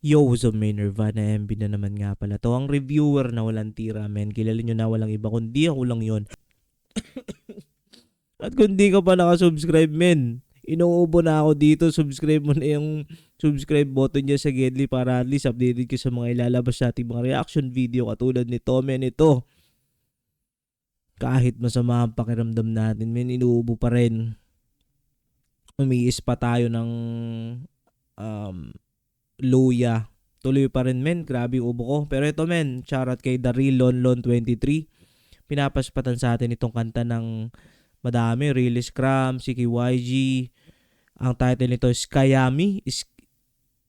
Yo, so may Nirvana MB na naman nga pala to. Ang reviewer na walang tira, men. Kilala nyo na walang iba, kundi ako lang yon. At kung di ka pa nakasubscribe, men, inuubo na ako dito. Subscribe mo na yung subscribe button niya sa Gedli para at least updated ka sa mga ilalabas nating mga reaction video katulad nito, men. Ito, kahit masama ang pakiramdam natin, men, inuubo pa rin. Umiis pa tayo ng luya. Tuloy pa rin, men. Grabe yung ubo ko. Pero ito, men, shoutout kay Daryl Lonlon23. Pinapaspatan sa atin itong kanta ng madami. Really Scrum, si KYG. Ang title nito is Skyami.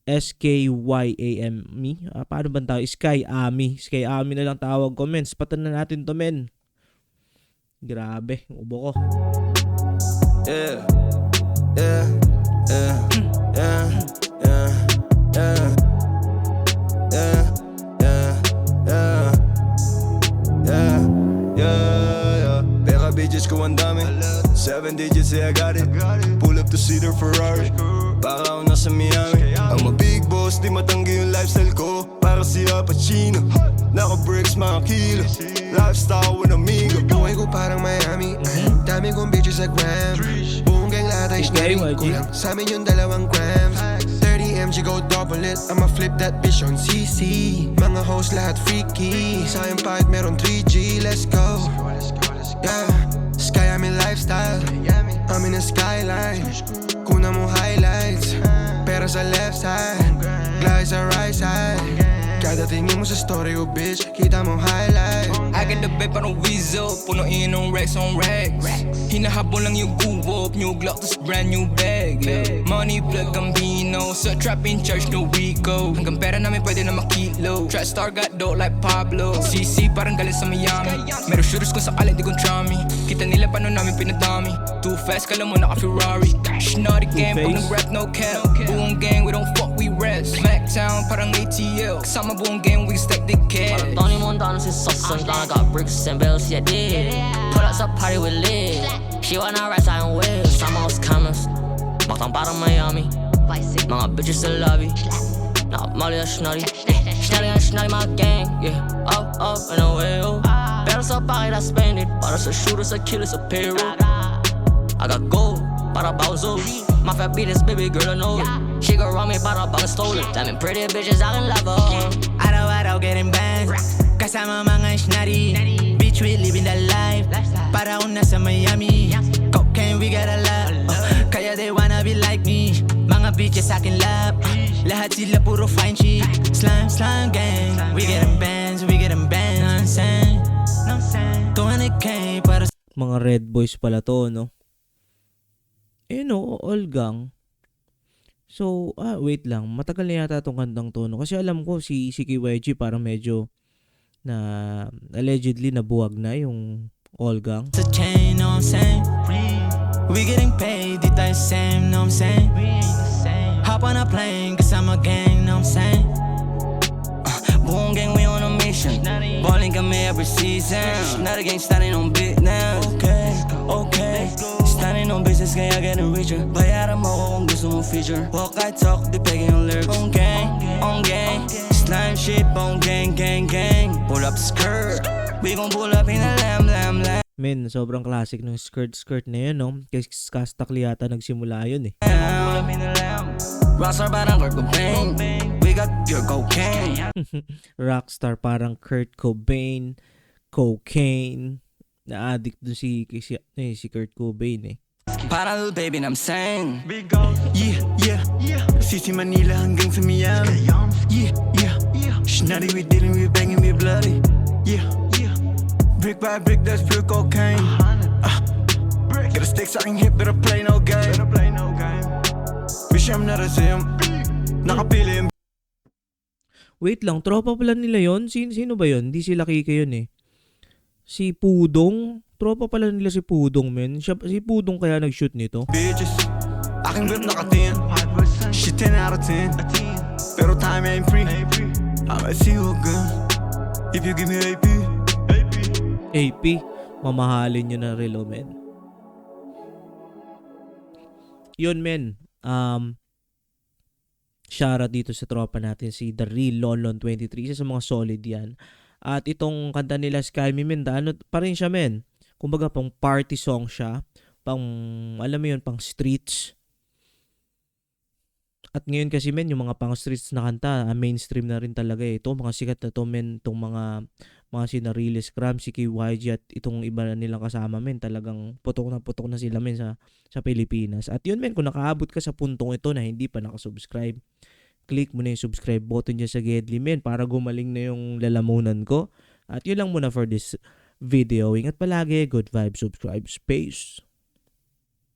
S-K-Y-A-M-I. Paano ba tawag? Skyami. Skyami na lang tawag ko, men. Spatan na natin to, men. Grabe, yung ubo ko. Yeah. Yeah. Yeah. Yeah. Yeah. Yeah, yeah, yeah, yeah, yeah, yeah. Pera bitches ko ang dami, 7 digits, yeah, I got it. Pull up to see their Ferrari, para ako nasa Miami. I'm a big boss, di matanggi yung lifestyle ko. Para si Al Pacino, naka-bricks mga kilo. Lifestyle with amigo. Buhay ko parang Miami, dami kong bitches sa gram. Buong gang lahat ay snari, kulang sa amin yung 2 grams. 30 mg go double it, I'ma flip that bitch on CC. Mga hoes lahat freaky, sayang kahit meron 3G, let's go. Yeah, sky I'm in lifestyle, I'm in a skyline. Kuna mo highlights, pera sa left side, glide sa right side. Kada tingin mo sa story, oh bitch, kita mo highlight. I got the babe parang Weasel, punuin ng racks on racks. Hinahabol lang yung guwop, new Glock, tas brand new bag. Money plug Gambino, sa trap in church no Rico. Hanggang pera namin pwede na makilo. Trap star got dope like Pablo. CC parang galing sa Miami. Meron shooters kung sakali di kong trami. Kita nila paano namin pinadami. Too fast, kala mo naka-Ferrari. Naughty game, pag nag-rap no cap. Buong gang, we don't fuck, we rest. Smackdown parang ATL. Kasama buong game, we stack the cash. Tony Montana since Santana got bricks and bells, yeah, did. Put up a party with Liz. She wanna ride side and wheels. Some house cameras. Bakang parang Miami. Mga bitches sa lobby. Now Molly a snotty. Snotty and snotty my gang. Yeah, up, up and away, oh. Pero sa pocket I spend it. Para sa shooters, sa killers, sa payroll. I got gold, para bawzo. My fat beaters, baby girl, I know it. She gon' run me, para bang stolen. Damn pretty bitches, I can love her. Araw-araw getting bands, kasama mga snotty. Bitch, we living the life, para ako nasa Miami. Cocaine, we got a lot, kaya they wanna be like me. Mga bitches akin lap, lahat sila puro fine chick. Slime, slime gang, we getting bands, nonsense. 200K para Mga red boys pala to, no? No, all gang. So, wait lang. Matagal na yata itong kantang to, no? Kasi alam ko si KYG parang medyo na allegedly nabuwag na yung all gang. sa chain, know what I'm saying? We getting paid, di tayo same, know what I'm saying? Hop on a plane, kasama gang, know what I'm saying? Buong gang, we on a mission. Balling kami every season. Not a gang standing on big now. Okay, okay. Standing on business, kaya getting richer. Bayaran mo ako kung gusto mong feature. Walk, I talk, di pegging yung lyrics. On gang. Slime shit, on gang. Pull up skirt. We gon' pull up in a lamb. Men, sobrang classic ng skirt na yun, no? Kasi Kastakli yata nagsimula yun, eh. Pull up in a lamb. Rockstar parang Kurt Cobain. We got pure cocaine. Rockstar parang Kurt Cobain, cocaine. Na-addict dun si Kurt Cobain, eh. Para little baby, I'm saying. Yeah. City Manila hanggang sa Miami. Yeah. Snotty, we dealing, we banging, we bloody. Yeah. Brick by brick, that's pure cocaine. Get a stick sa aking hip, better play no game. Wish I'm not a sim. Nakapili yung Wait lang, tropa pala nila yon. Sino ba yon? Hindi sila Kike yun, eh. Si Pudong. Tropa pala nila si Pudong, men. Si Pudong kaya nag-shoot nito. bitches. Aking whip naka-10. She 10 out of 10. Pero time ain't free. I'ma see you again if you give me AP. AP, mamahalin nyo na relo, men. Yun, men. Shoutout dito sa tropa natin si The Real Lon 23. Isa sa mga solid yan. At itong kanta nila Sky Me men, ano pa rin siya men. Kumbaga pang party song siya. Pang, alam mo yun, pang streets. At ngayon kasi men, yung mga pang streets na kanta, mainstream na rin talaga eh. Ito, mga sikat na to men, itong mga sina Riles Cram, si KYG at itong iba na nilang kasama men, talagang putok na sila men sa Pilipinas. At yun men, kung nakaabot ka sa puntong ito na hindi pa nakasubscribe, click mo na yung subscribe button dyan sa Gedli men para gumaling na yung lalamunan ko. At yun lang muna for this video. Ingat palagi, good vibes, subscribe, space.